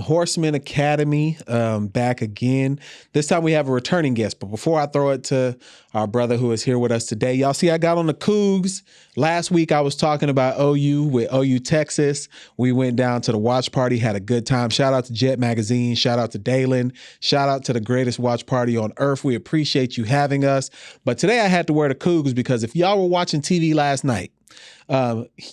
Horsemen Academy, back again. This time we have a returning guest. But before I throw it to our brother who is here with us today, y'all see I got on the Cougs. Last week I was talking about OU with OU Texas. We went down to the watch party, had a good time. Shout out to Jet Magazine. Shout out to Dalen. Shout out to the greatest watch party on earth. We appreciate you having us. But today I had to wear the Cougs because if y'all were watching TV last night,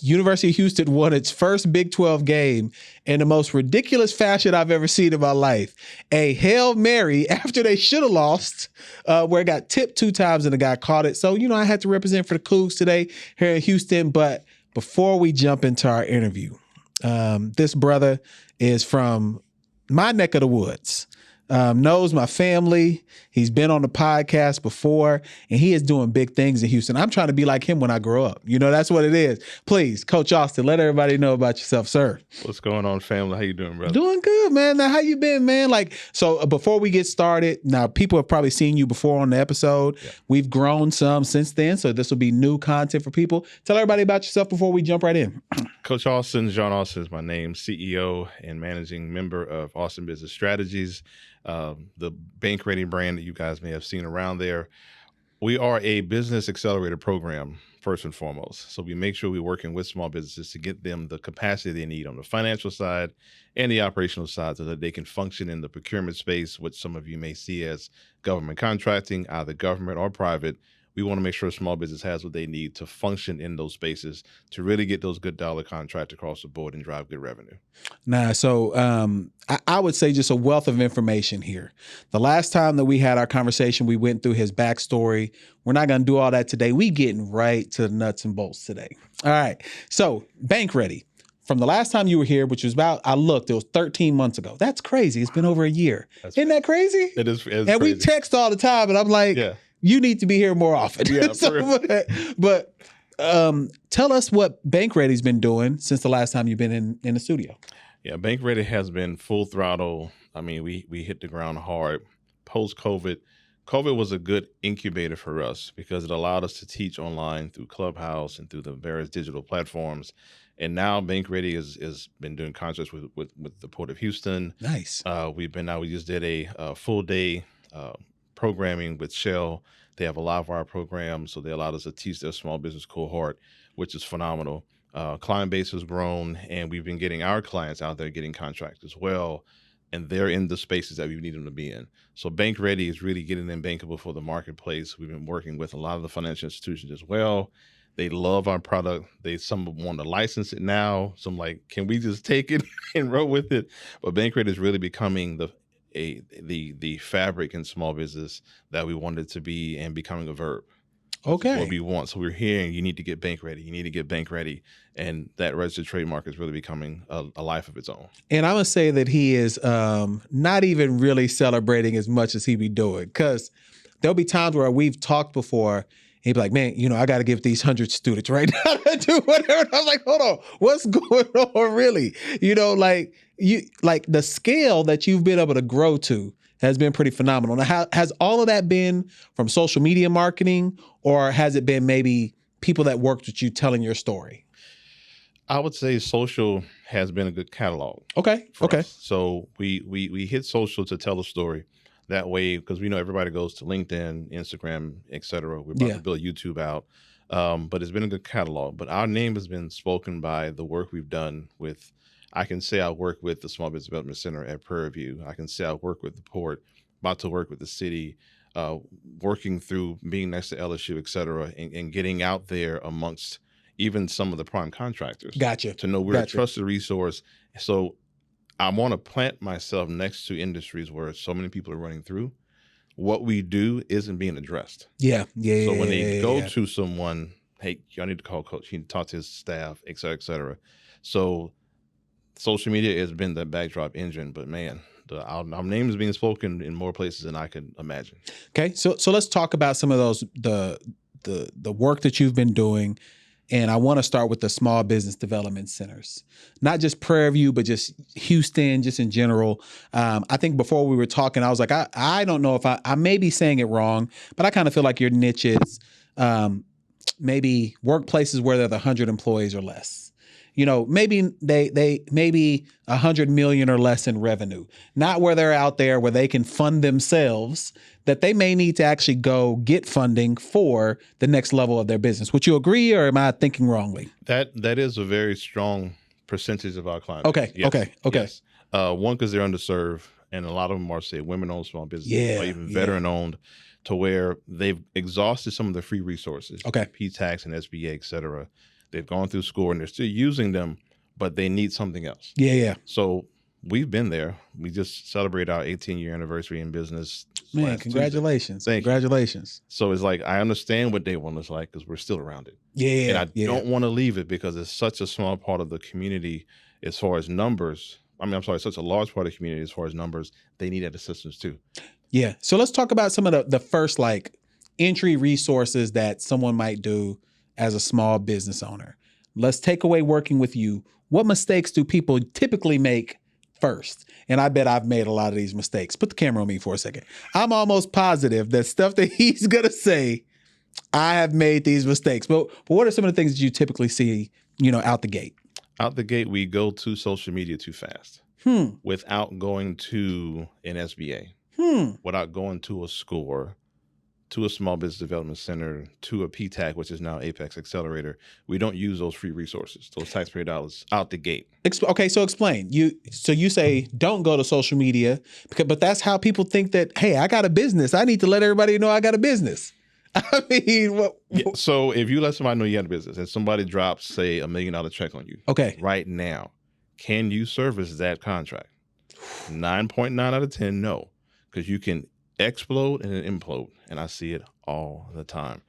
University of Houston won its first Big 12 game in the most ridiculous fashion I've ever seen in my life. A Hail Mary after they should have lost, where it got tipped 2 times and the guy caught it. So, I had to represent for the Cougs today here in Houston. But before we jump into our interview, this brother is from my neck of the woods. Knows my family. He's been on the podcast before, and he is doing big things in Houston. I'm trying to be like him when I grow up. That's what it is. Please, Coach Austin, let everybody know about yourself, sir. What's going on, family? How you doing, brother? Doing good, man. Now, how you been, man? So before we get started, now people have probably seen you before on the episode. Yeah. We've grown some since then, so this will be new content for people. Tell everybody about yourself before we jump right in. Coach Austin, John Austin is my name, CEO and managing member of Austin Business Strategies. The Bank Ready brand that you guys may have seen around there. We are a business accelerator program, first and foremost. So we make sure we're working with small businesses to get them the capacity they need on the financial side and the operational side so that they can function in the procurement space, which some of you may see as government contracting, either government or private. We want to make sure a small business has what they need to function in those spaces to really get those good dollar contracts across the board and drive good revenue. So I would say just a wealth of information here. The last time that we had our conversation, we went through his backstory. We're not going to do all that today. We getting right to the nuts and bolts today. All right. So Bank Ready. From the last time you were here, which was it was 13 months ago. That's crazy. It's been over a year. Isn't that crazy? It is. And crazy. We text all the time, and I'm like, yeah. You need to be here more often. Yeah, but tell us what Bank Ready's been doing since the last time you've been in the studio. Yeah, Bank Ready has been full throttle. I mean, we hit the ground hard. Post-COVID, COVID was a good incubator for us because it allowed us to teach online through Clubhouse and through the various digital platforms. And now Bank Ready has been doing concerts with the Port of Houston. Nice. We just did a full day programming with Shell. They have a live wire program, so they allowed us to teach their small business cohort, which is phenomenal. Client base has grown, and we've been getting our clients out there getting contracts as well, and they're in the spaces that we need them to be in. So Bank Ready is really getting them bankable for the marketplace. We've been working with a lot of the financial institutions as well. They love our product. Some want to license it now. Some can we just take it and roll with it? But Bank Ready is really becoming the fabric in small business that we wanted to be and becoming a verb. Okay. What we want. So we're hearing you need to get Bank Ready. You need to get Bank Ready. And that registered trademark is really becoming a life of its own. And I'm going to say that he is not even really celebrating as much as he be doing, because there'll be times where we've talked before. He'd be like, man, I got to give these 100 students right now to do whatever. I was like, hold on, what's going on really? The scale that you've been able to grow to has been pretty phenomenal. Now, has all of that been from social media marketing, or has it been maybe people that worked with you telling your story? I would say social has been a good catalog. Okay. Us. So we hit social to tell a story. That way, because we know everybody goes to LinkedIn, Instagram, et cetera. We're about to build YouTube out. But it's been a good catalog. But our name has been spoken by the work we've done with, I can say I work with the Small Business Development Center at Prairie View. I can say I work with the port, about to work with the city, working through being next to LSU, et cetera, and getting out there amongst even some of the prime contractors. Gotcha. To know we're a trusted resource. So I want to plant myself next to industries where so many people are running through. What we do isn't being addressed. Yeah. So when they go to someone, hey, y'all need to call Coach. You need to talk to his staff, et cetera, et cetera. So social media has been the backdrop engine, but man, our name is being spoken in more places than I could imagine. Okay. So let's talk about some of those, the work that you've been doing. And I want to start with the small business development centers, not just Prairie View, but just Houston, just in general. I think before we were talking, I was like, I don't know if I may be saying it wrong, but I kind of feel like your niche is maybe workplaces where there are 100 employees or less. maybe they maybe 100 million or less in revenue, not where they're out there where they can fund themselves, that they may need to actually go get funding for the next level of their business. Would you agree, or am I thinking wrongly? That is a very strong percentage of our clients. Okay. Yes. One, because they're underserved, and a lot of them are, say, women-owned small businesses, or even veteran-owned, to where they've exhausted some of the free resources, P-Tax and SBA, et cetera. They've gone through school and they're still using them, but they need something else. Yeah. So we've been there. We just celebrated our 18-year anniversary in business. Man, congratulations. Thank you. Congratulations. So it's like, I understand what day one is like because we're still around it. Yeah. And I don't want to leave it because it's such a small part of the community as far as numbers. Such a large part of the community as far as numbers. They need that assistance too. Yeah. So let's talk about some of the first entry resources that someone might do as a small business owner. Let's take away working with you. What mistakes do people typically make first? And I bet I've made a lot of these mistakes. Put the camera on me for a second. I'm almost positive that stuff that he's going to say, I have made these mistakes. But what are some of the things that you typically see, out the gate? Out the gate, we go to social media too fast without going to an SBA, without going to a SCORE, to a small business development center, to a PTAC, which is now Apex Accelerator. We don't use those free resources, those taxpayer dollars out the gate. Okay, so explain. You say don't go to social media, but that's how people think that, hey, I got a business. I need to let everybody know I got a business. I mean, so if you let somebody know you got a business and somebody drops, say, $1 million check on you, right now, can you service that contract? 9.9 out of 10, no, because you can explode and then implode, and I see it all the time.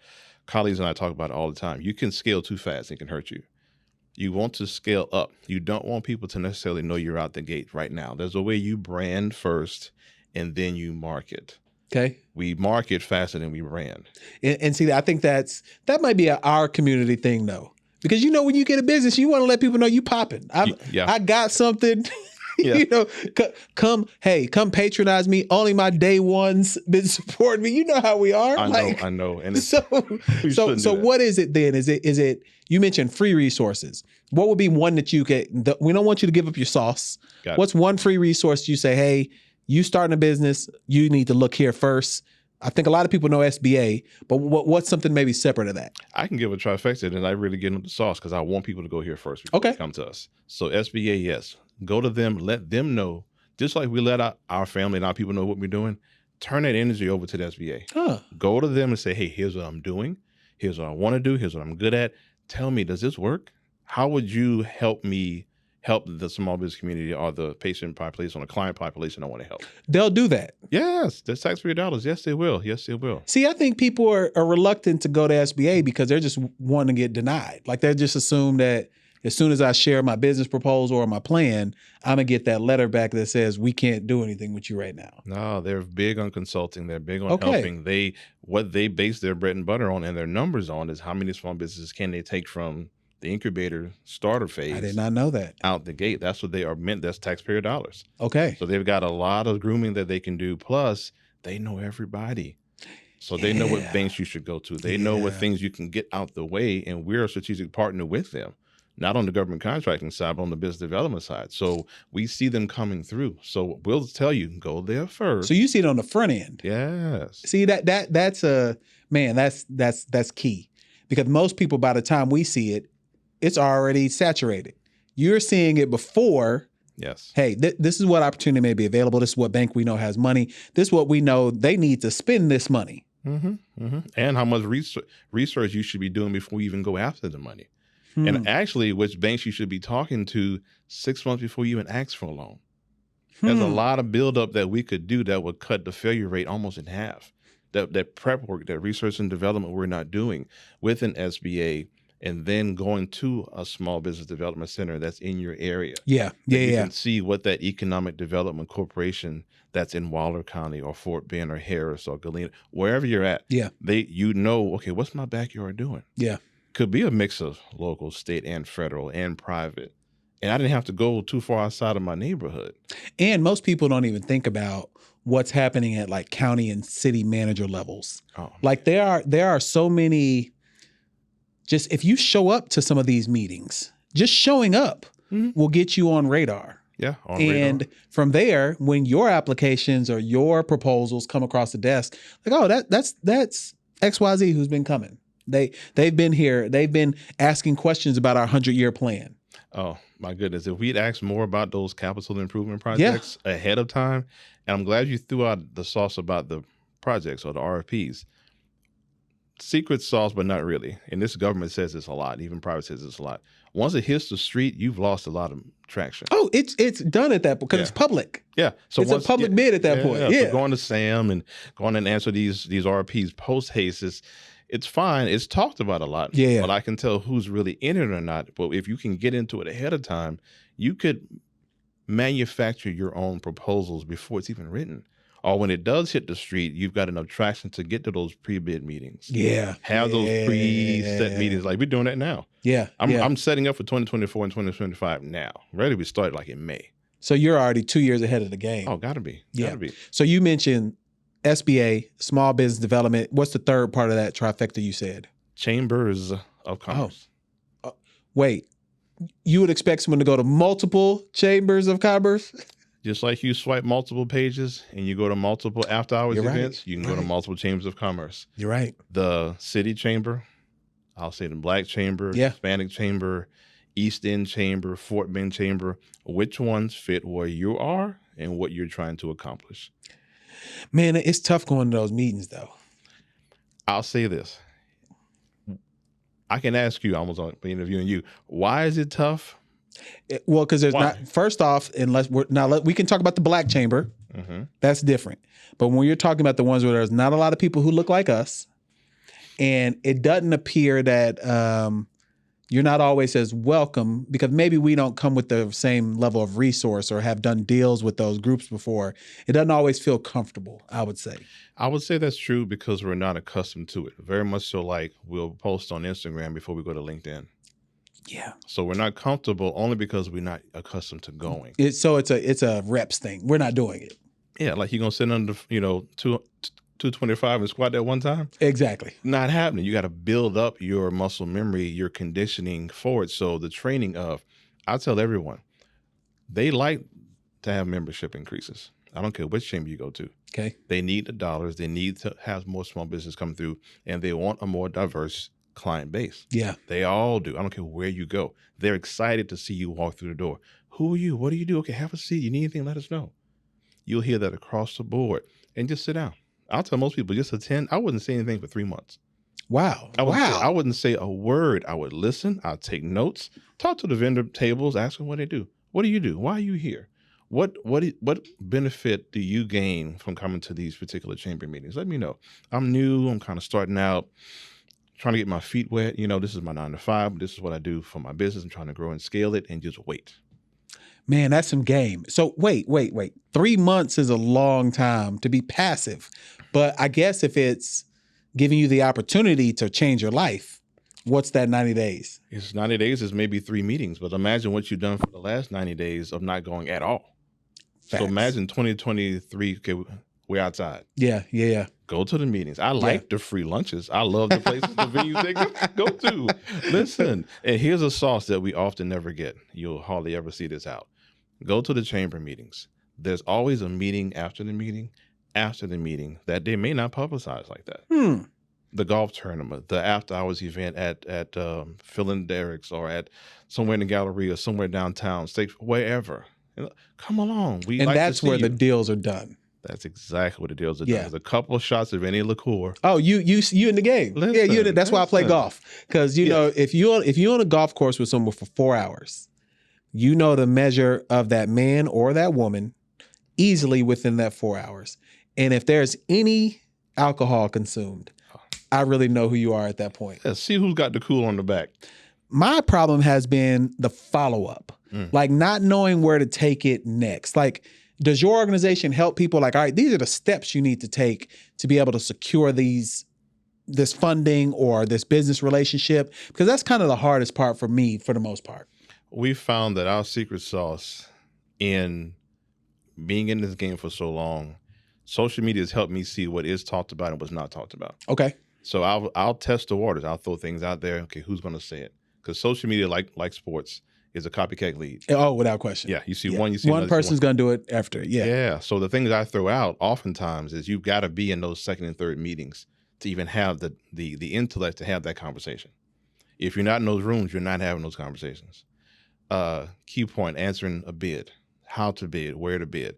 Colleagues and I talk about it all the time. You can scale too fast, it can hurt you. You want to scale up. You don't want people to necessarily know you're out the gate right now. There's a way you brand first, and then you market. Okay. We market faster than we brand. And see, I think that might be our community thing, though. Because, when you get a business, you want to let people know you popping. I got something. Come patronize me. Only my day ones been supporting me. You know how we are. I know. And so what is it then? Is it you mentioned free resources? What would be one that you could? We don't want you to give up your sauce. What's one free resource you say, hey, you starting a business, you need to look here first? I think a lot of people know SBA, but what's something maybe separate of that? I can give a trifecta, and I really get them the sauce because I want people to go here first before they come to us. So SBA, yes. Go to them, let them know, just like we let our family and our people know what we're doing, turn that energy over to the SBA. Go to them and say, hey, here's what I'm doing. Here's what I want to do. Here's what I'm good at. Tell me, does this work? How would you help me help the small business community or the patient population or the client population I want to help? They'll do that. Yes. There's taxpayer dollars. Yes, they will. Yes, they will. See, I think people are reluctant to go to SBA because they're just wanting to get denied. Like they just assume that as soon as I share my business proposal or my plan, I'm going to get that letter back that says we can't do anything with you right now. No, they're big on consulting. They're big on helping. What they base their bread and butter on and their numbers on is how many small businesses can they take from the incubator starter phase. I did not know that. Out the gate. That's what they are meant. That's taxpayer dollars. Okay. So they've got a lot of grooming that they can do. Plus, they know everybody. So they know what banks you should go to. They know what things you can get out the way. And we're a strategic partner with them. Not on the government contracting side, but on the business development side. So we see them coming through. So we'll tell you, go there first. So you see it on the front end. Yes. See, that's key. Because most people, by the time we see it, it's already saturated. You're seeing it before. Yes. Hey, this is what opportunity may be available. This is what bank we know has money. This is what we know they need to spend this money. And how much research you should be doing before you even go after the money. And actually, which banks you should be talking to 6 months before you even ask for a loan. There's a lot of buildup that we could do that would cut the failure rate almost in half. That prep work, that research and development we're not doing with an SBA, and then going to a small business development center that's in your area. You can see what that economic development corporation that's in Waller County or Fort Bend or Harris or Galena, wherever you're at. Okay, what's my backyard doing? Could be a mix of local, state, and federal, and private. And I didn't have to go too far outside of my neighborhood. And most people don't even think about what's happening at like county and city manager levels. Like there are so many, just if you show up to some of these meetings, just showing up Mhm. will get you on radar. Yeah, on And radar. from there, when your applications or your proposals come across the desk, like, oh, that's XYZ who's been coming. They've been here. They've been asking questions about our 100-year plan. Oh my goodness! If we'd asked more about those capital improvement Yeah. projects ahead of time, and I'm glad you threw out the sauce about the projects or the RFPs. Secret sauce, but not really. And this government says this a lot. Even private says this a lot. Once it hits the street, you've lost a lot of traction. Oh, it's done at that point because Yeah. it's public. Yeah, so It's a public bid at that point. So Yeah. going to Sam and going and answer these RFPs post haste it's fine. It's talked about a lot. Yeah. But I can tell who's really in it or not. But if you can get into it ahead of time, you could manufacture your own proposals before it's even written. Or when it does hit the street, you've got enough traction to get to those pre-bid meetings. Yeah. Have those pre-set meetings. Like we're doing that now. Yeah. I'm setting up for 2024 and 2025 now. Ready? We started like in May. So you're already 2 years ahead of the game. Oh, gotta be. Yeah. Gotta be. So you mentioned SBA, small business development. What's the third part of that trifecta you said? Chambers of Commerce. Wait, you would expect someone to go to multiple chambers of commerce? Just like you swipe multiple pages and you go to multiple after hours You're right. events, you can go to multiple chambers of commerce. You're right. The city chamber, I'll say the Black chamber, Yeah. Hispanic chamber, East End chamber, Fort Bend chamber. Which ones fit where you are and what you're trying to accomplish? Man, it's tough going to those meetings though. I'll say this. I can ask you, I almost interviewing you, why is it tough? Well, because there's Why? not, first off, unless we can talk about the Black chamber. Mm-hmm. That's different. But when you're talking about the ones where there's not a lot of people who look like us, and it doesn't appear that you're not always as welcome because maybe we don't come with the same level of resource or have done deals with those groups before. It doesn't always feel comfortable, I would say. I would say that's true because we're not accustomed to it. Very much so like we'll post on Instagram before we go to LinkedIn. Yeah. So we're not comfortable only because we're not accustomed to going. It's a reps thing. We're not doing it. Yeah, like you're going to sit under, 225 and squat that one time? Exactly. Not happening. You got to build up your muscle memory, your conditioning for it. So the training I tell everyone, they like to have membership increases. I don't care which chamber you go to. Okay. They need the dollars. They need to have more small business come through, and they want a more diverse client base. Yeah. They all do. I don't care where you go. They're excited to see you walk through the door. Who are you? What do you do? Okay, have a seat. You need anything, let us know. You'll hear that across the board. And just sit down. I'll tell most people, just attend. I wouldn't say anything for 3 months. Wow. I wouldn't say a word. I would listen. I'd take notes. Talk to the vendor tables. Ask them what they do. What do you do? Why are you here? What benefit do you gain from coming to these particular chamber meetings? Let me know. I'm new. I'm kind of starting out, trying to get my feet wet. This is my 9 to 5. This is what I do for my business. I'm trying to grow and scale it, and just wait. Man, that's some game. So wait. 3 months is a long time to be passive. But I guess if it's giving you the opportunity to change your life, what's that 90 days? It's 90 days is maybe 3 meetings, but imagine what you've done for the last 90 days of not going at all. Facts. So imagine 2023, okay, we're outside. Yeah. Go to the meetings. I like the free lunches. I love the places, the venues they go to. Listen, and here's a sauce that we often never get. You'll hardly ever see this out. Go to the chamber meetings. There's always a meeting after the meeting that they may not publicize like that. The golf tournament, the after hours event at Phil and Derek's or at somewhere in the gallery or somewhere downtown, wherever. Come along. And that's where the deals are done. That's exactly what the deals are Yeah. done. There's a couple of shots of any liqueur. Oh, you in the game. Listen, That's why I play listen. golf. Because know, if you're on a golf course with someone for 4 hours, you know the measure of that man or that woman easily within that 4 hours. And if there's any alcohol consumed, I really know who you are at that point. Yeah, see who's got the cool on the back. My problem has been the follow-up, like not knowing where to take it next. Like, does your organization help people like, all right, these are the steps you need to take to be able to secure this funding or this business relationship? Because that's kind of the hardest part for me for the most part. We found that our secret sauce in being in this game for so long, social media has helped me see what is talked about and what's not talked about. Okay. So I'll test the waters. I'll throw things out there. Okay, who's going to say it? because social media, like sports, is a copycat lead. Oh, without question. Yeah, you see one, you see one another, person's going to do it after. Yeah. Yeah. So the things I throw out oftentimes is you've got to be in those second and third meetings to even have the intellect to have that conversation. If you're not in those rooms, you're not having those conversations. Key point, answering a bid, how to bid, where to bid.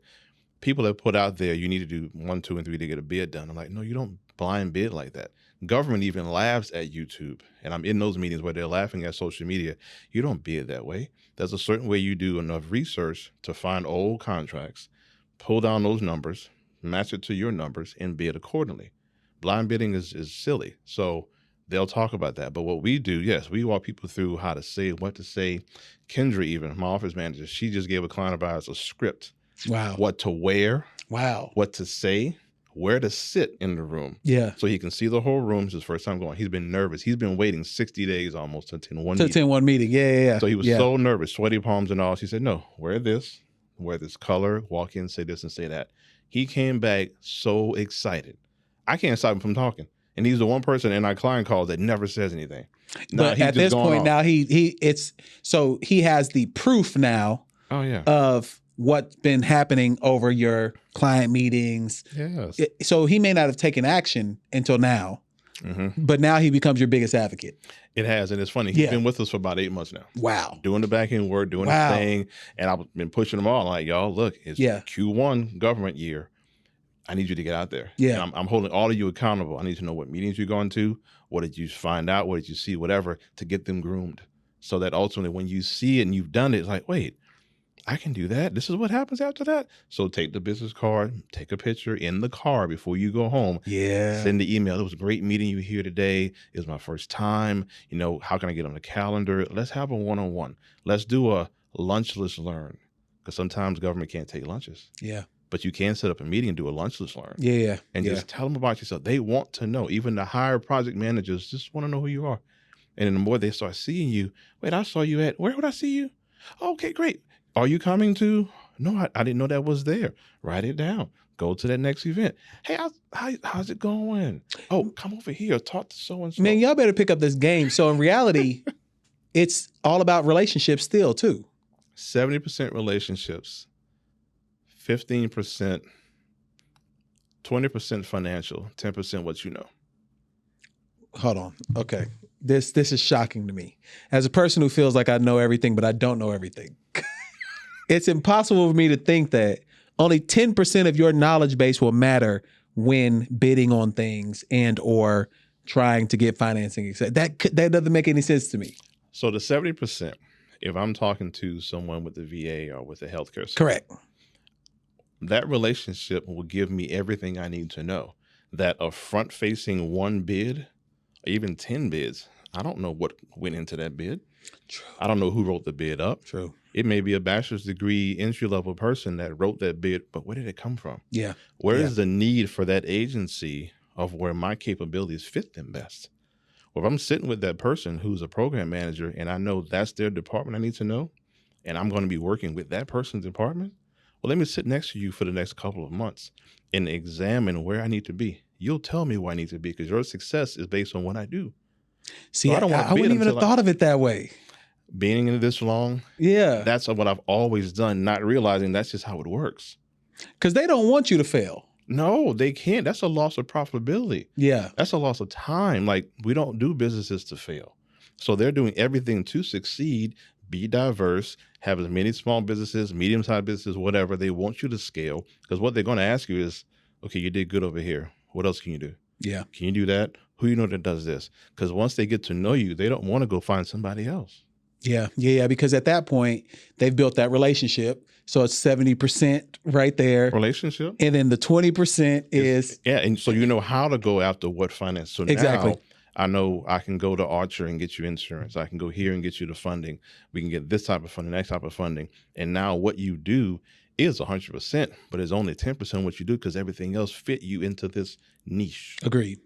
People have put out there, you need to do 1, 2, and 3 to get a bid done. I'm like, no, you don't blind bid like that. Government even laughs at YouTube. And I'm in those meetings where they're laughing at social media. You don't bid that way. There's a certain way you do enough research to find old contracts, pull down those numbers, match it to your numbers, and bid accordingly. Blind bidding is silly. So they'll talk about that. But what we do, yes, we walk people through how to say, what to say. Kendra, even my office manager, she just gave a client of ours a script. Wow. What to wear. Wow. What to say, where to sit in the room. Yeah. So he can see the whole room. It's his first time going. He's been nervous. He's been waiting 60 days almost to attend one meeting. Yeah. So he was so nervous, sweaty palms and all. She said, no, wear this color, walk in, say this and say that. He came back so excited. I can't stop him from talking. And he's the one person in our client calls that never says anything. But at this point now, he has the proof now of what's been happening over your client meetings. Yes. So he may not have taken action until now, but now he becomes your biggest advocate. It has, and it's funny. He's been with us for about 8 months now. Wow. Doing the back end work, doing the thing, and I've been pushing them all. Like, y'all, look, it's Q1 government year. I need you to get out there. Yeah. And I'm holding all of you accountable. I need to know what meetings you're going to, what did you find out, what did you see, whatever, to get them groomed. So that ultimately when you see it and you've done it, it's like, wait, I can do that. This is what happens after that. So take the business card, take a picture in the car before you go home. Yeah. Send the email. It was a great meeting you here today. It was my first time. You know, how can I get on the calendar? Let's have a one-on-one. Let's do a lunchless learn. Because sometimes government can't take lunches. Yeah. But you can set up a meeting and do a lunchless learn. Yeah. And just tell them about yourself. They want to know. Even the higher project managers just want to know who you are. And then the more they start seeing you, wait, I saw you at, where would I see you? Okay, great. Are you coming to? No, I didn't know that was there. Write it down. Go to that next event. Hey, how's it going? Oh, come over here. Talk to so-and-so. Man, y'all better pick up this game. So in reality, it's all about relationships still too. 70% relationships, 15%, 20% financial, 10% what you know. Hold on. Okay. This is shocking to me. As a person who feels like I know everything, but I don't know everything. It's impossible for me to think that only 10% of your knowledge base will matter when bidding on things and or trying to get financing. That doesn't make any sense to me. So the 70%, if I'm talking to someone with the VA or with the healthcare system, correct, that relationship will give me everything I need to know. That a front-facing one bid, or even 10 bids, I don't know what went into that bid. True. I don't know who wrote the bid up. True. It may be a bachelor's degree entry-level person that wrote that bid, but where did it come from? Yeah. Where is the need for that agency of where my capabilities fit them best? Well, if I'm sitting with that person who's a program manager and I know that's their department I need to know, and I'm going to be working with that person's department, well, let me sit next to you for the next couple of months and examine where I need to be. You'll tell me where I need to be because your success is based on what I do. See, so I wouldn't even have thought of it that way. Being in it this long, that's what I've always done, not realizing that's just how it works. Because they don't want you to fail. No, they can't. That's a loss of profitability. Yeah. That's a loss of time. Like, we don't do businesses to fail. So they're doing everything to succeed, be diverse, have as many small businesses, medium-sized businesses, whatever. They want you to scale because what they're going to ask you is, okay, you did good over here. What else can you do? Yeah. Can you do that? Who you know that does this? Because once they get to know you, they don't want to go find somebody else. Yeah. Because at that point, they've built that relationship. So it's 70% right there. Relationship. And then the 20% is. Yeah. And so you know how to go after what finance. So now I know I can go to Archer and get you insurance. I can go here and get you the funding. We can get this type of funding, next type of funding. And now what you do is 100%, but it's only 10% what you do because everything else fit you into this niche. Agreed.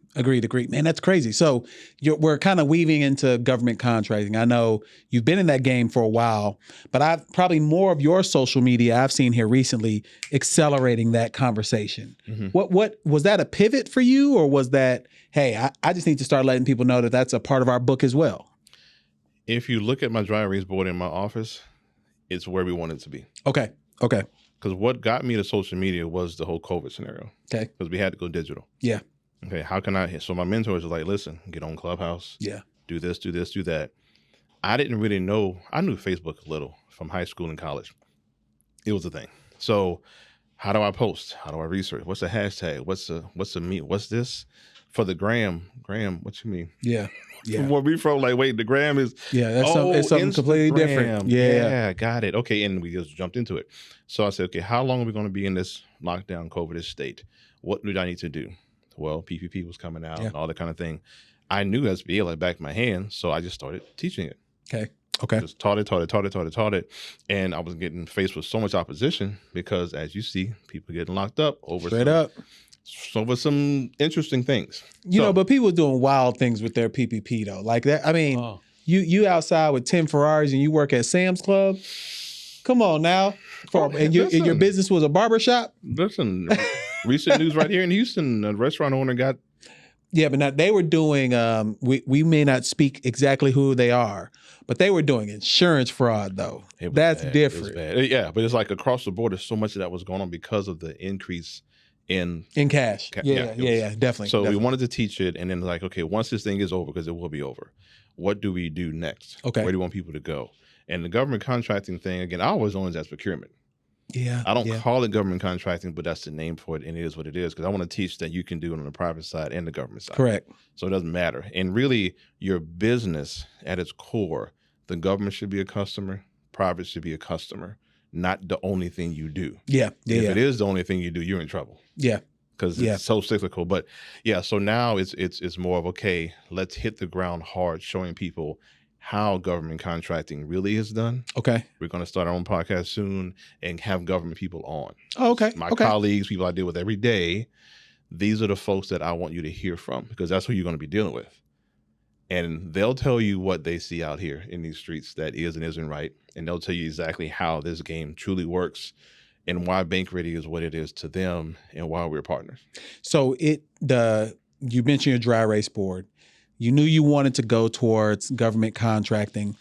Man, that's crazy. So we're kind of weaving into government contracting. I know you've been in that game for a while, but I've probably more of your social media I've seen here recently accelerating that conversation. Mm-hmm. What was that a pivot for you, or was that, hey, I just need to start letting people know that that's a part of our book as well? If you look at my dry erase board in my office, it's where we want it to be. Okay. Because what got me to social media was the whole COVID scenario. Okay. Because we had to go digital. Yeah. Okay. How can I? So my mentors are like, listen, get on Clubhouse. Yeah. Do this, do this, do that. I didn't really know. I knew Facebook a little from high school and college. It was a thing. So how do I post? How do I research? What's the hashtag? What's the meet? What's this for the gram? Gram? What you mean? Yeah. Yeah. From where we from? Like, wait, the gram is it's something completely different. Yeah, got it. Okay, and we just jumped into it. So I said, okay, how long are we going to be in this lockdown, COVID state? What do I need to do? Well, PPP was coming out and all that kind of thing. I knew SBA like back of my hand, so I just started teaching it. Okay. Just taught it. And I was getting faced with so much opposition because, as you see, people getting locked up over some interesting things. But people doing wild things with their PPP though. Like that. I mean, you outside with 10 Ferraris and you work at Sam's Club. Come on now. And your business was a barbershop. Listen, recent news right here in Houston, a restaurant owner got. Yeah, but now they were doing, we may not speak exactly who they are, but they were doing insurance fraud, though. That's bad. different. It was bad. Yeah, but it's like across the board, there's so much of that was going on because of the increase in cash. Yeah, definitely. So we wanted to teach it, and then like, okay, once this thing is over, because it will be over, what do we do next? Okay. Where do you want people to go? And the government contracting thing, again, I always owned as procurement. Yeah. I don't call it government contracting, but that's the name for it, and it is what it is, because I want to teach that you can do it on the private side and the government side. Correct. So it doesn't matter. And really, your business at its core, the government should be a customer, private should be a customer, not the only thing you do. Yeah. If it is the only thing you do, you're in trouble. Yeah. Because it's so cyclical. But yeah, so now it's more of, okay, let's hit the ground hard, showing people how government contracting really is done. Okay. We're going to start our own podcast soon and have government people on. Oh, okay. My colleagues, people I deal with every day, these are the folks that I want you to hear from, because that's who you're going to be dealing with. And they'll tell you what they see out here in these streets that is and isn't right. And they'll tell you exactly how this game truly works and why Bank Ready is what it is to them and why we're partners. So you mentioned your dry erase board. You knew you wanted to go towards government contracting.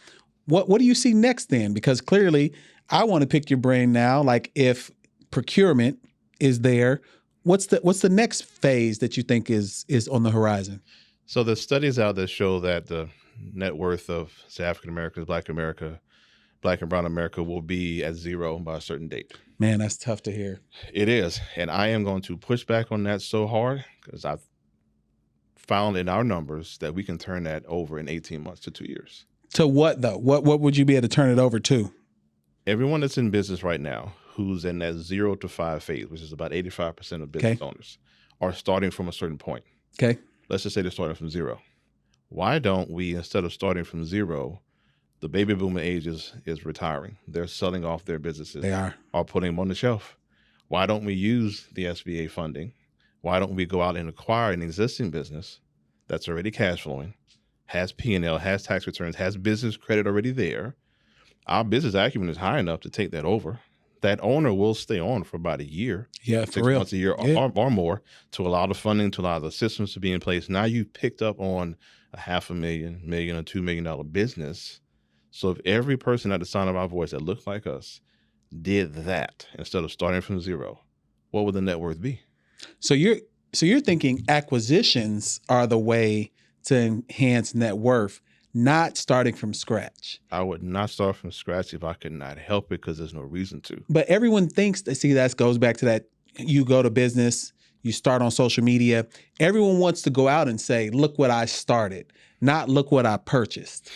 What do you see next then? Because clearly I want to pick your brain now. Like, if procurement is there, what's the next phase that you think is on the horizon? So the studies out there show that the net worth of, say, African Americans, Black and Brown America will be at zero by a certain date. Man, that's tough to hear. It is. And I am going to push back on that so hard, because I've found in our numbers that we can turn that over in 18 months to 2 years. To what though? What would you be able to turn it over to? Everyone that's in business right now who's in that 0 to 5 phase, which is about 85% of business owners, are starting from a certain point. Okay. Let's just say they're starting from zero. Why don't we, instead of starting from zero, the baby boomer age is retiring. They're selling off their businesses. They are putting them on the shelf. Why don't we use the SBA funding? Why don't we go out and acquire an existing business that's already cash flowing, has P&L, has tax returns, has business credit already there? Our business acumen is high enough to take that over. That owner will stay on for about a year. Yeah, for 6 real. months a year or more, to allow the funding, to allow the systems to be in place. Now you've picked up on a $500,000, million, or $2 million business. So if every person at the sound of our voice that looked like us did that instead of starting from zero, what would the net worth be? So you're thinking acquisitions are the way to enhance net worth, not starting from scratch. I would not start from scratch if I could not help it, because there's no reason to. But everyone thinks that goes back to that. You go to business, you start on social media. Everyone wants to go out and say, look what I started, not look what I purchased.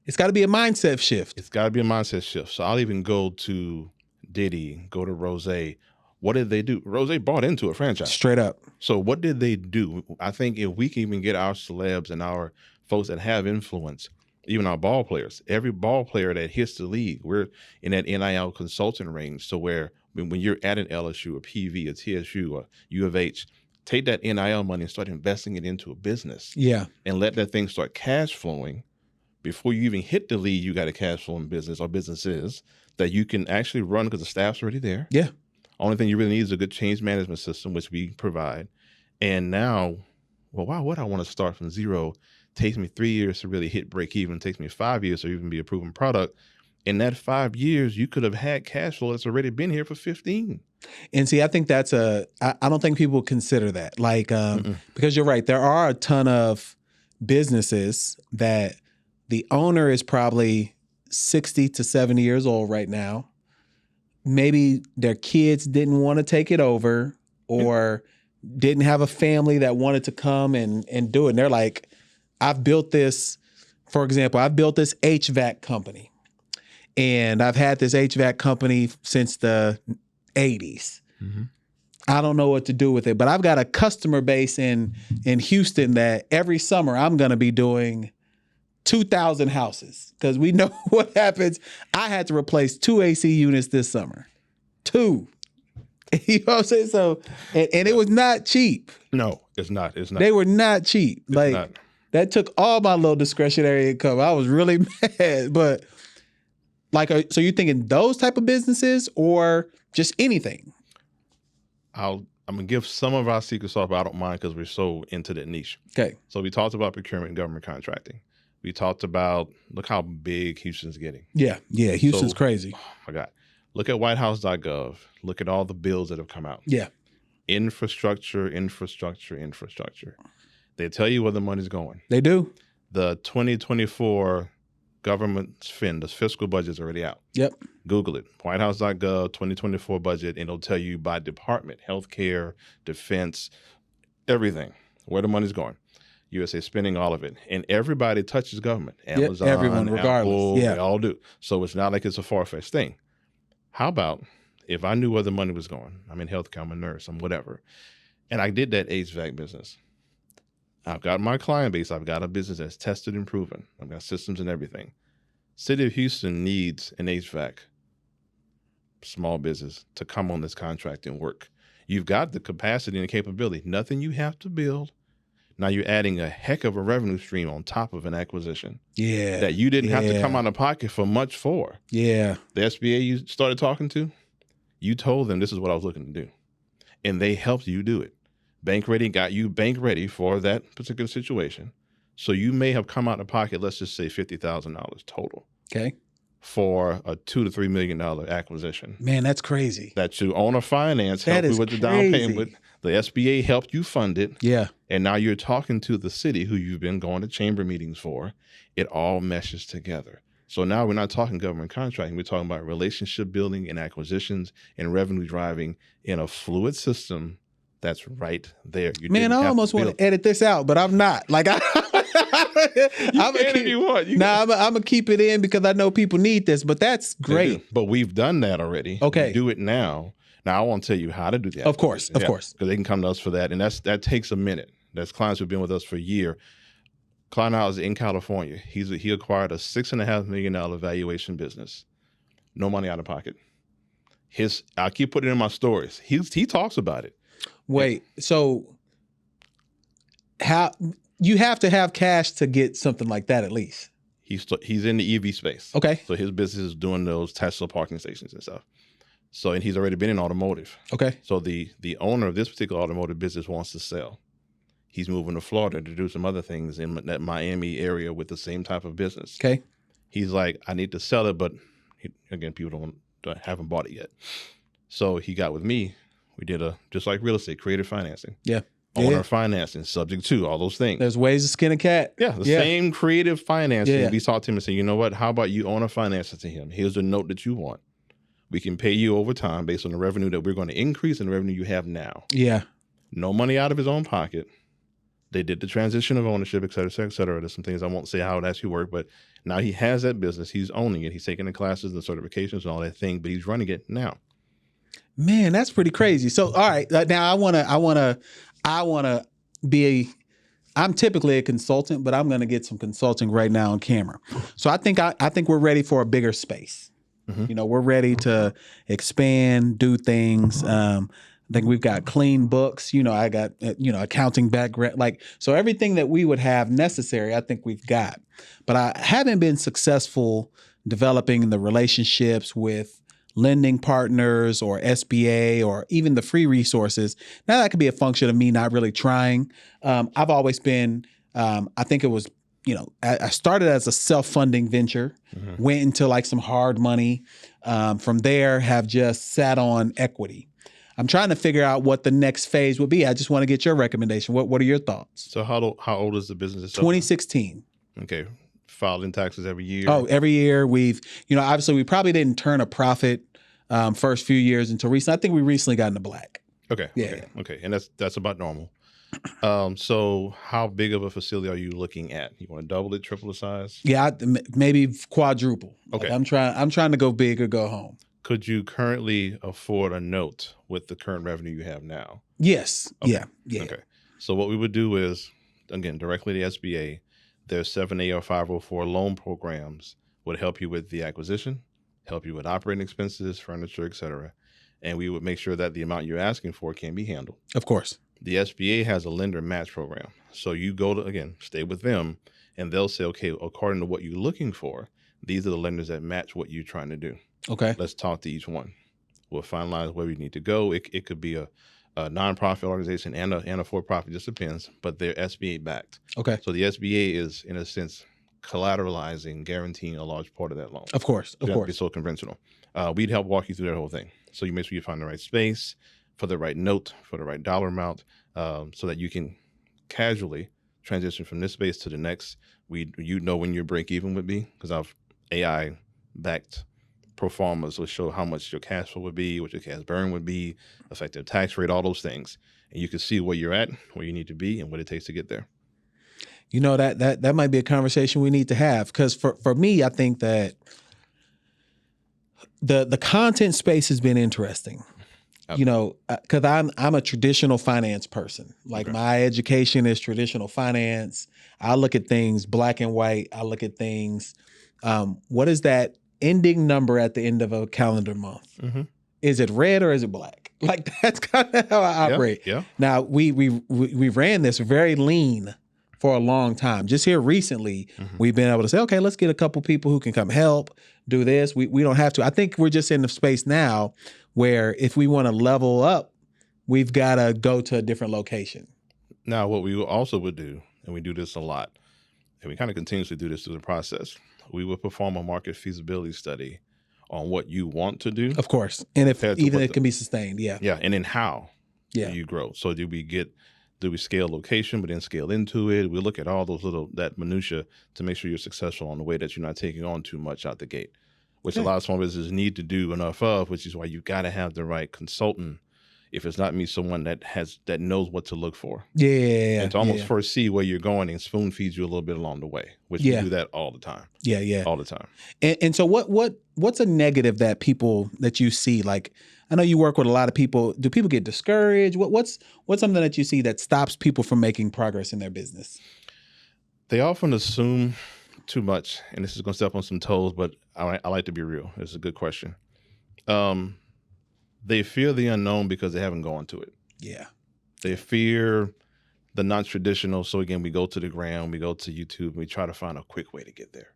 It's got to be a mindset shift. It's got to be a mindset shift. So I'll even go to Diddy, go to Rose. What did they do? Rose bought into a franchise. Straight up. So what did they do? I think if we can even get our celebs and our folks that have influence, even our ball players, every ball player that hits the league, we're in that NIL consultant range. So where when you're at an LSU, a PV, a TSU, a U of H, take that NIL money and start investing it into a business. Yeah. And let that thing start cash flowing. Before you even hit the league, you got a cash flowing business or businesses that you can actually run because the staff's already there. Yeah. Only thing you really need is a good change management system, which we provide. And now, well, why would I want to start from zero Takes me 3 years to really hit break even. Takes me 5 years to even be a proven product. In that 5 years, you could have had cash flow that's already been here for 15. And see, I think that's I don't think people consider that. Like, because you're right. There are a ton of businesses that the owner is probably 60 to 70 years old right now. Maybe their kids didn't want to take it over or didn't have a family that wanted to come and do it. And they're like, I've built this, for example, I've built this HVAC company. And I've had this HVAC company since the 80s. Mm-hmm. I don't know what to do with it, but I've got a customer base in Houston that every summer I'm going to be doing 2,000 houses because we know what happens. I had to replace 2 AC units this summer. 2. You know what I'm saying? So, and it was not cheap. No, it's not. It's not. They were not cheap. It's like not. That took all my little discretionary income. I was really mad, but like, so you're thinking those type of businesses or just anything? I'm going to give some of our secret sauce, but I don't mind because we're so into that niche. Okay. So we talked about procurement and government contracting. We talked about, look how big Houston's getting. Yeah. Houston's crazy. Oh my God. Look at whitehouse.gov. Look at all the bills that have come out. Yeah. Infrastructure. They tell you where the money's going. They do. The 2024 government spend, the fiscal budget's already out. Yep. Google it. Whitehouse.gov, 2024 budget, and it'll tell you by department, healthcare, defense, everything, where the money's going. USA spending all of it. And everybody touches government. Amazon, everyone, regardless. Apple, they all do. So it's not like it's a far-fetched thing. How about if I knew where the money was going? I'm in healthcare, I'm a nurse, I'm whatever. And I did that HVAC business. I've got my client base. I've got a business that's tested and proven. I've got systems and everything. City of Houston needs an HVAC small business to come on this contract and work. You've got the capacity and the capability. Nothing you have to build. Now you're adding a heck of a revenue stream on top of an acquisition. Yeah. That you didn't have to come out of pocket for much for. Yeah. The SBA you started talking to, you told them this is what I was looking to do. And they helped you do it. Bank Ready got you bank ready for that particular situation. So you may have come out of pocket, let's just say $50,000 total. Okay. For a $2 to $3 million acquisition. Man, that's crazy. That you own a finance, that help you with the down crazy. payment. The SBA helped you fund it. Yeah. And now you're talking to the city who you've been going to chamber meetings for. It all meshes together. So now we're not talking government contracting. We're talking about relationship building and acquisitions and revenue driving in a fluid system that's right there. Man, I almost want to edit this out, but I'm not. Like, I'm gonna keep it in because I know people need this. But that's great. But we've done that already. Okay, we do it now. Now I won't tell you how to do that. Of course, because they can come to us for that, and that takes a minute. That's clients who've been with us for a year. Client now is in California. He acquired a $6.5 million valuation business. No money out of pocket. I keep putting it in my stories. He talks about it. Wait, so how you have to have cash to get something like that at least? He's in the EV space. Okay. So his business is doing those Tesla parking stations and stuff. So, and he's already been in automotive. Okay. So the owner of this particular automotive business wants to sell. He's moving to Florida to do some other things in that Miami area with the same type of business. Okay. He's like, I need to sell it, but again, people haven't bought it yet. So he got with me. We did just like real estate, creative financing. Yeah. Owner financing, subject to, all those things. There's ways to skin a cat. Yeah, the same creative financing. Yeah. We talked to him and said, you know what, how about you owner financing to him? Here's the note that you want. We can pay you over time based on the revenue that we're going to increase and the revenue you have now. Yeah. No money out of his own pocket. They did the transition of ownership, et cetera, et cetera, et cetera. There's some things I won't say how it actually worked, but now he has that business. He's owning it. He's taking the classes, the certifications, and all that thing, but he's running it now. Man, that's pretty crazy. So, all right, now I want to be I'm typically a consultant, but I'm going to get some consulting right now on camera. So I think we're ready for a bigger space. Mm-hmm. You know, we're ready to expand, do things. I think we've got clean books. You know, I got accounting background. So everything that we would have necessary, I think we've got. But I haven't been successful developing the relationships with lending partners or SBA or even the free resources. Now that could be a function of me not really trying. I've always been, I think it was I started as a self-funding venture, went into like some hard money. From there, have just sat on equity. I'm trying to figure out what the next phase would be. I just want to get your recommendation. What are your thoughts? So how old is the business itself? 2016. Okay. Filing taxes every year? Oh, every year we've, obviously we probably didn't turn a profit first few years until recently. I think we recently got into black. Okay. Yeah. Okay. And that's about normal. So how big of a facility are you looking at? You want to double it, triple the size? Yeah, maybe quadruple. Okay. Like I'm trying to go big or go home. Could you currently afford a note with the current revenue you have now? Yes. Okay. Yeah. Okay. So what we would do is, again, directly to SBA, their 7A or 504 loan programs would help you with the acquisition, help you with operating expenses, furniture, et cetera. And we would make sure that the amount you're asking for can be handled. Of course. The SBA has a lender match program. So you go to, again, stay with them, and they'll say, okay, according to what you're looking for, these are the lenders that match what you're trying to do. Okay. Let's talk to each one. We'll finalize where we need to go. It could be a nonprofit organization and a for-profit, just depends, but they're SBA backed. Okay. So the SBA is, in a sense, collateralizing, guaranteeing a large part of that loan. Of course. It doesn't be so conventional. We'd help walk you through that whole thing. So you make sure you find the right space for the right note, for the right dollar amount, so that you can casually transition from this space to the next. You know when your break even would be, because I've AI backed pro formas will show how much your cash flow would be, what your cash burn would be, effective tax rate, all those things. And you can see where you're at, where you need to be, and what it takes to get there. That might be a conversation we need to have, because for me, I think that the content space has been interesting. Because I'm a traditional finance person. Like my education is traditional finance. I look at things black and white. I look at things. What is that ending number at the end of a calendar month? Mm-hmm. Is it red or is it black? Like that's kind of how I operate. Yeah. Now we ran this very lean for a long time. Just here recently, we've been able to say, okay, let's get a couple people who can come help do this. We don't have to. I think we're just in the space now where if we want to level up, we've got to go to a different location. Now, what we also would do, and we do this a lot, and we kind of continuously do this through the process, we would perform a market feasibility study on what you want to do. Of course. And if even it can be sustained. Yeah. Yeah. And then how do you grow? So do we scale location, but then scale into it? We look at all those that minutia to make sure you're successful on the way that you're not taking on too much out the gate, which a lot of small businesses need to do enough of, which is why you got to have the right consultant. If it's not me, someone that knows what to look for. Yeah. And to almost foresee where you're going and spoon feeds you a little bit along the way, which we do that all the time. Yeah. All the time. And so what's a negative that you see? Like, I know you work with a lot of people. Do people get discouraged? What's something that you see that stops people from making progress in their business? They often assume too much, and this is going to step on some toes, but I like to be real. It's a good question. They fear the unknown because they haven't gone to it. Yeah. They fear the non-traditional. So again, we go to the ground, we go to YouTube, and we try to find a quick way to get there.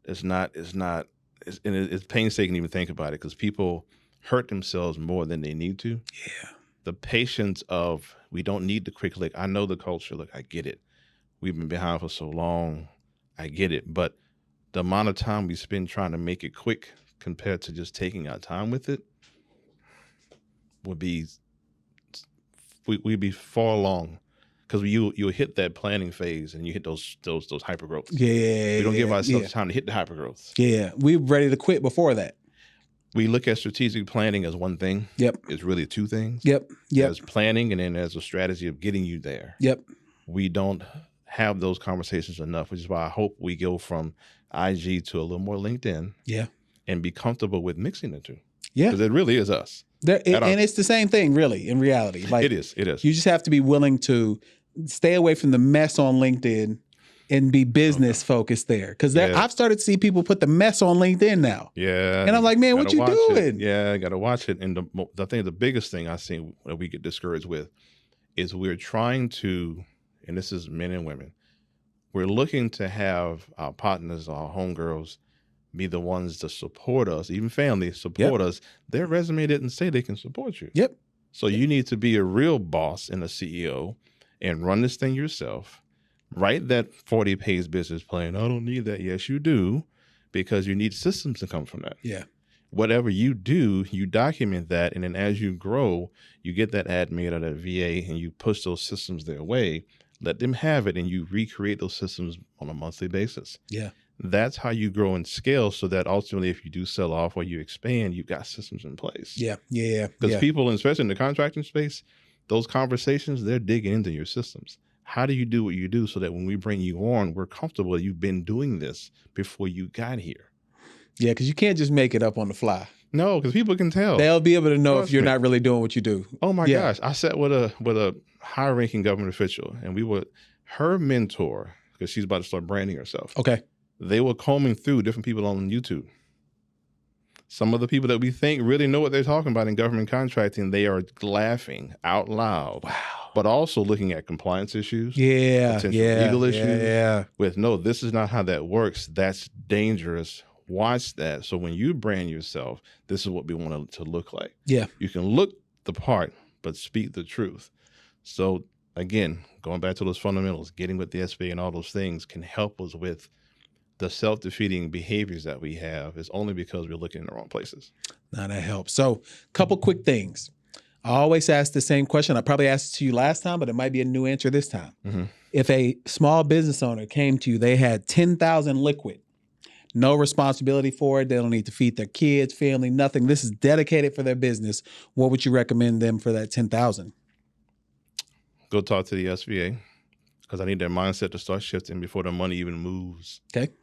It's painstaking to even think about it, because people hurt themselves more than they need to. Yeah. The patience of, we don't need the quick lick. I know the culture. Look, I get it. We've been behind for so long. I get it. But the amount of time we spend trying to make it quick compared to just taking our time with it we'd be far along, because you'll hit that planning phase and you hit those hyper growths. Yeah. We don't give ourselves time to hit the hyper growths. Yeah. We're ready to quit before that. We look at strategic planning as one thing. Yep. It's really two things. Yep. There's planning, and then there's a strategy of getting you there. Yep. We don't have those conversations enough, which is why I hope we go from IG to a little more LinkedIn. Yeah. And be comfortable with mixing the two. Yeah. Because it really is us. And it's the same thing, really, in reality. Like it is. You just have to be willing to stay away from the mess on LinkedIn and be business focused there. Because I've started to see people put the mess on LinkedIn now. Yeah. And I'm like, man, what you doing? Yeah, I got to watch it. And I think the biggest thing I see that we get discouraged with is we're trying to, and this is men and women, we're looking to have our partners, our homegirls, be the ones to support us, even family support us. Their resume didn't say they can support you. Yep. So you need to be a real boss and a CEO and run this thing yourself. Write that 40-page business plan. I don't need that. Yes, you do, because you need systems to come from that. Yeah. Whatever you do, you document that. And then as you grow, you get that admin or that VA and you push those systems their way, let them have it, and you recreate those systems on a monthly basis. Yeah. That's how you grow and scale, so that ultimately if you do sell off or you expand, you've got systems in place. Yeah. Yeah. Because Yeah. people, especially in the contracting space, those conversations, they're digging into your systems. How do you do what you do so that when we bring you on, we're comfortable that you've been doing this before you got here? Yeah, because you can't just make it up on the fly. No, because people can tell. They'll be able to know if Trust you're me. not really doing what you do. Oh my Yeah. gosh. I sat with a high-ranking government official, and her mentor, because she's about to start branding herself. Okay. They were combing through different people on YouTube. Some of the people that we think really know what they're talking about in government contracting, they are laughing out loud. Wow. But also looking at compliance issues, Yeah. potential Yeah. legal issues. Yeah. With, no, this is not how that works. That's dangerous. Watch that. So when you brand yourself, this is what we want it to look like. Yeah. You can look the part, but speak the truth. So again, going back to those fundamentals, getting with the SBA and all those things can help us with the self-defeating behaviors that we have, is only because we're looking in the wrong places. Now that helps. So a couple quick things. I always ask the same question. I probably asked it to you last time, but it might be a new answer this time. Mm-hmm. If a small business owner came to you, they had 10,000 liquid, no responsibility for it. They don't need to feed their kids, family, nothing. This is dedicated for their business. What would you recommend them for that 10,000? Go talk to the SBA, because I need their mindset to start shifting before the money even moves. Okay.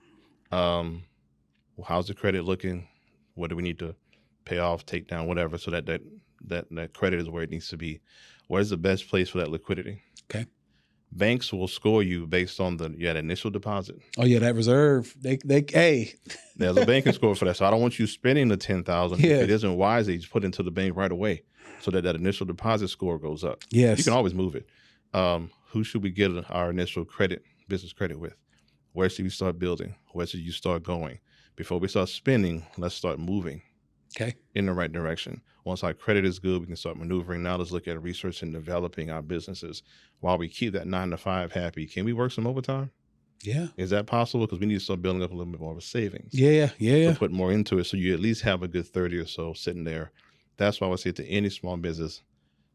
How's the credit looking? What do we need to pay off, take down, whatever, so that credit is where it needs to be. Where's the best place for that liquidity? Okay. Banks will score you based on the initial deposit. Oh yeah, that reserve. Hey. There's a banking score for that. So I don't want you spending the $10,000 Yeah. if it isn't wise. They just put it into the bank right away, so that initial deposit score goes up. Yes. You can always move it. Who should we get our initial business credit with? Where should we start building? Where should you start going? Before we start spending, let's start moving Okay. in the right direction. Once our credit is good, we can start maneuvering. Now let's look at research and developing our businesses while we keep that 9 to 5 happy. Can we work some overtime? Yeah. Is that possible? Because we need to start building up a little bit more of a savings. Yeah. Yeah. So put more into it, so you at least have a good 30 or so sitting there. That's why I would say to any small business,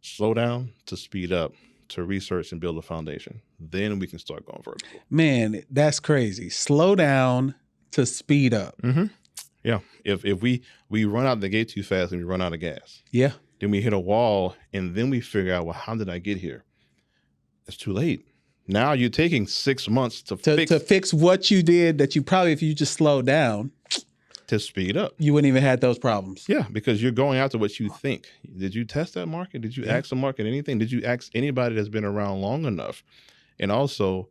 slow down to speed up, to research and build a foundation. Then we can start going vertical. Man, that's crazy. Slow down to speed up. Mm-hmm. Yeah. If we run out the gate too fast and we run out of gas, Yeah. then we hit a wall, and then we figure out, well, how did I get here? It's too late. Now you're taking 6 months to fix what you did that you probably, if you just slowed down, to speed up. you wouldn't even have those problems. Yeah, because you're going after what you think. Did you test that market? Did you ask the market anything? Did you ask anybody that's been around long enough? And also,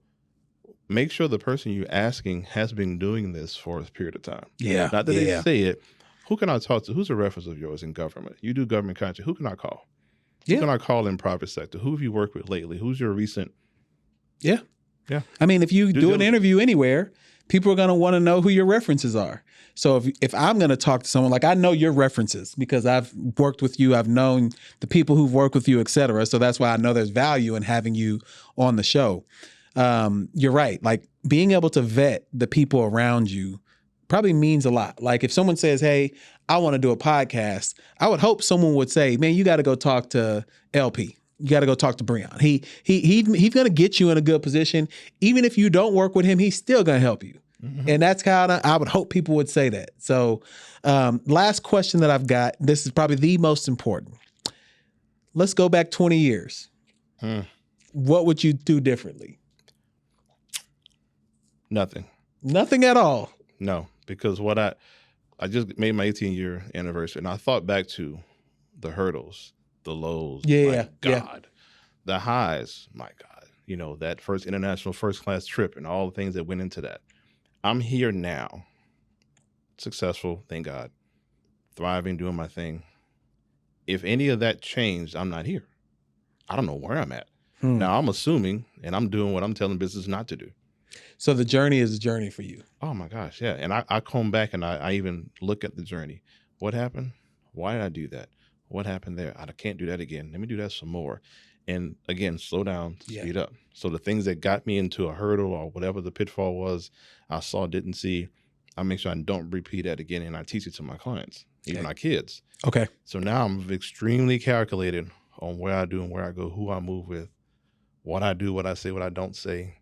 make sure the person you're asking has been doing this for a period of time. Yeah. Not that they say it. Who can I talk to? Who's a reference of yours in government? You do government contract. Who can I call? Yeah. Who can I call in private sector? Who have you worked with lately? Who's your recent? Yeah. Yeah. I mean, if you do an diligence. interview anywhere, people are going to want to know who your references are. So if I'm going to talk to someone, like I know your references because I've worked with you, I've known the people who've worked with you, et cetera. So that's why I know there's value in having you on the show. You're right. Like being able to vet the people around you probably means a lot. Like if someone says, hey, I want to do a podcast, I would hope someone would say, man, you got to go talk to LP. You got to go talk to Breon. He's going to get you in a good position. Even if you don't work with him, he's still going to help you. Mm-hmm. And that's how I would hope people would say that. So last question that I've got, this is probably the most important. Let's go back 20 years. What would you do differently? Nothing. Nothing at all. No, because what I just made my 18-year anniversary, and I thought back to the hurdles, the lows, my God, the highs, my God, you know, that first international first class trip and all the things that went into that. I'm here now, successful, thank God, thriving, doing my thing. If any of that changed, I'm not here. I don't know where I'm at. Now I'm assuming, and I'm doing what I'm telling business not to do. So the journey is a journey for you. Oh my gosh, yeah. And I come back and I even look at the journey. What happened? Why did I do that? What happened there? I can't do that again. Let me do that some more. And again, slow down, Yeah. speed up. So the things that got me into a hurdle or whatever the pitfall was, I saw, didn't see, I make sure I don't repeat that again, and I teach it to my clients, even our kids. Okay. So now I'm extremely calculated on where I do and where I go, who I move with, what I do, what I say, what I don't say,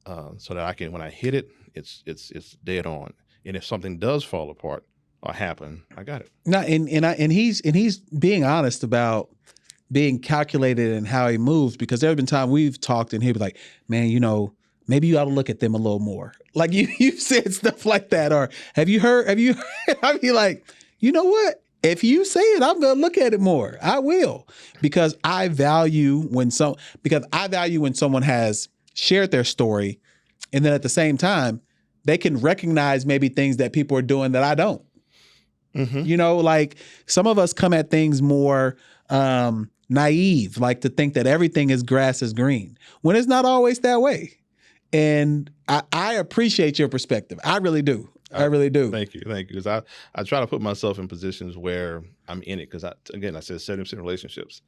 so that I can, when I hit it, it's dead on. And if something does fall apart or happen, I got it. No, and he's being honest about being calculated in how he moves, because there have been times we've talked and he'll be like, man, you know, maybe you ought to look at them a little more. Like you've said stuff like that. Or have you heard, I'd be like, you know what? If you say it, I'm going to look at it more. I will, because I value when someone has shared their story, and then at the same time, they can recognize maybe things that people are doing that I don't. Mm-hmm. You know, like some of us come at things more naive, like to think that everything is grass is green, when it's not always that way. And I appreciate your perspective. I really do. I really do. Thank you. Because I try to put myself in positions where I'm in it. Because I said 70% relationships.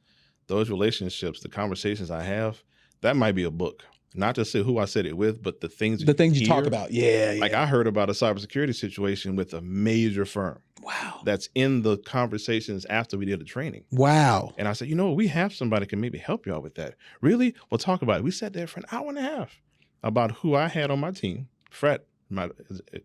Those relationships, the conversations I have, that might be a book. Not to say who I said it with, but the things you talk about. Yeah. Like I heard about a cybersecurity situation with a major firm. Wow. That's in the conversations after we did the training. Wow. And I said, you know what? We have somebody that can maybe help y'all with that. Really? We'll talk about it. We sat there for an hour and a half about who I had on my team, Fred,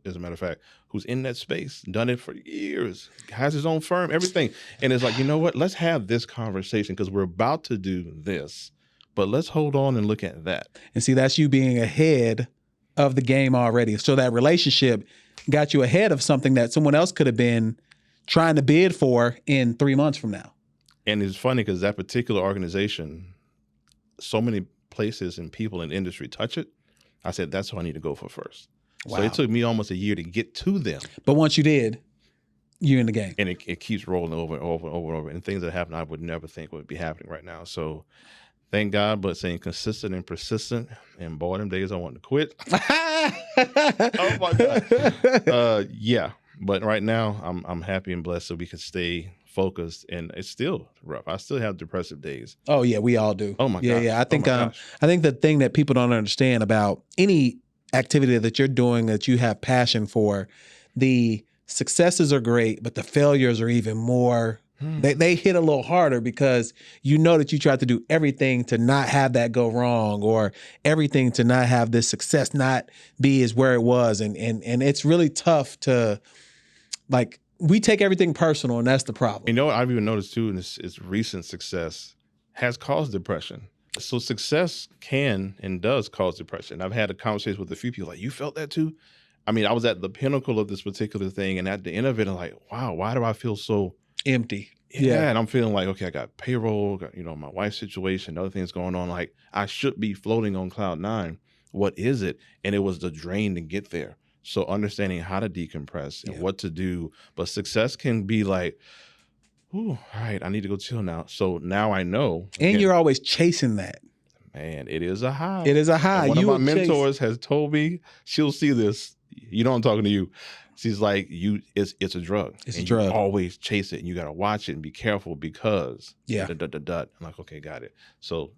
as a matter of fact, who's in that space, done it for years, has his own firm, everything. And it's like, you know what? Let's have this conversation because we're about to do this, but let's hold on and look at that. And see, that's you being ahead of the game already. So that relationship got you ahead of something that someone else could have been trying to bid for in 3 months from now. And it's funny because that particular organization, so many places and people in the industry touch it. I said, that's who I need to go for first. Wow. So it took me almost a year to get to them. But once you did, you're in the game. And it keeps rolling over and over and over and over. And things that happen I would never think would be happening right now. So thank God, but staying consistent and persistent. And boy, them days I wanted to quit. Oh my God. Yeah. But right now I'm happy and blessed so we can stay focused, and it's still rough. I still have depressive days. Oh yeah, we all do. Oh my God. Yeah. I think the thing that people don't understand about any activity that you're doing that you have passion for, the successes are great, but the failures are even more. They hit a little harder because you know that you tried to do everything to not have that go wrong, or everything to not have this success not be as where it was. And it's really tough to, like, we take everything personal, and that's the problem. You know what I've even noticed too, and it's recent success has caused depression. So success can and does cause depression. I've had a conversation with a few people like, you felt that too? I mean, I was at the pinnacle of this particular thing, and at the end of it, I'm like, wow, why do I feel so empty? Yeah. And I'm feeling like, okay, I got payroll, got, my wife's situation, other things going on. Like I should be floating on cloud 9. What is it? And it was the drain to get there. So understanding how to decompress and what to do. But success can be like, ooh, all right, I need to go chill now. So now I know. And you're always chasing that. Man, it is a high. It is a high. And one of my mentors has told me, she'll see this. You know I'm talking to you. She's like, it's a drug. It's a drug. You always chase it, and you got to watch it and be careful because I'm like, okay, got it. So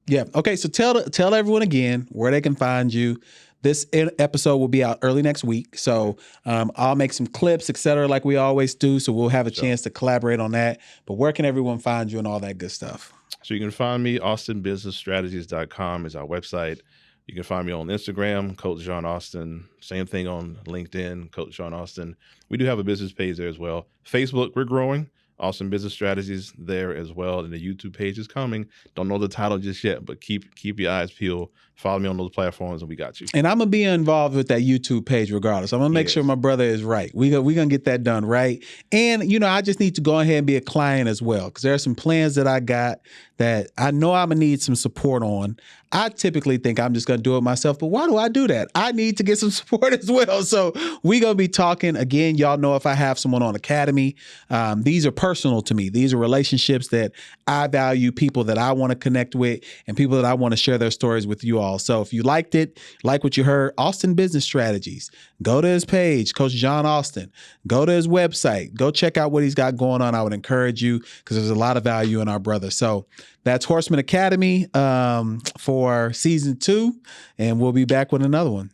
yeah. Okay. So tell everyone again where they can find you. This episode will be out early next week. So I'll make some clips, et cetera, like we always do. So we'll have a chance to collaborate on that. But where can everyone find you and all that good stuff? So you can find me, austinbusinessstrategies.com is our website. You can find me on Instagram, Coach John Austin. Same thing on LinkedIn, Coach John Austin. We do have a business page there as well. Facebook, we're growing. Austin Business Strategies there as well. And the YouTube page is coming. Don't know the title just yet, but keep your eyes peeled. Follow me on those platforms, and we got you. And I'm going to be involved with that YouTube page regardless. I'm going to make sure my brother is right. We're going to get that done right. And, I just need to go ahead and be a client as well, because there are some plans that I got that I know I'm going to need some support on. I typically think I'm just going to do it myself, but why do I do that? I need to get some support as well. So we're going to be talking. Again, y'all know if I have someone on Academy, these are personal to me. These are relationships that I value, people that I want to connect with, and people that I want to share their stories with you all. So if you liked it, like what you heard, Austin Business Strategies, go to his page, Coach John Austin, go to his website, go check out what he's got going on. I would encourage you, because there's a lot of value in our brother. So that's Horsemen Academy for season 2, and we'll be back with another one.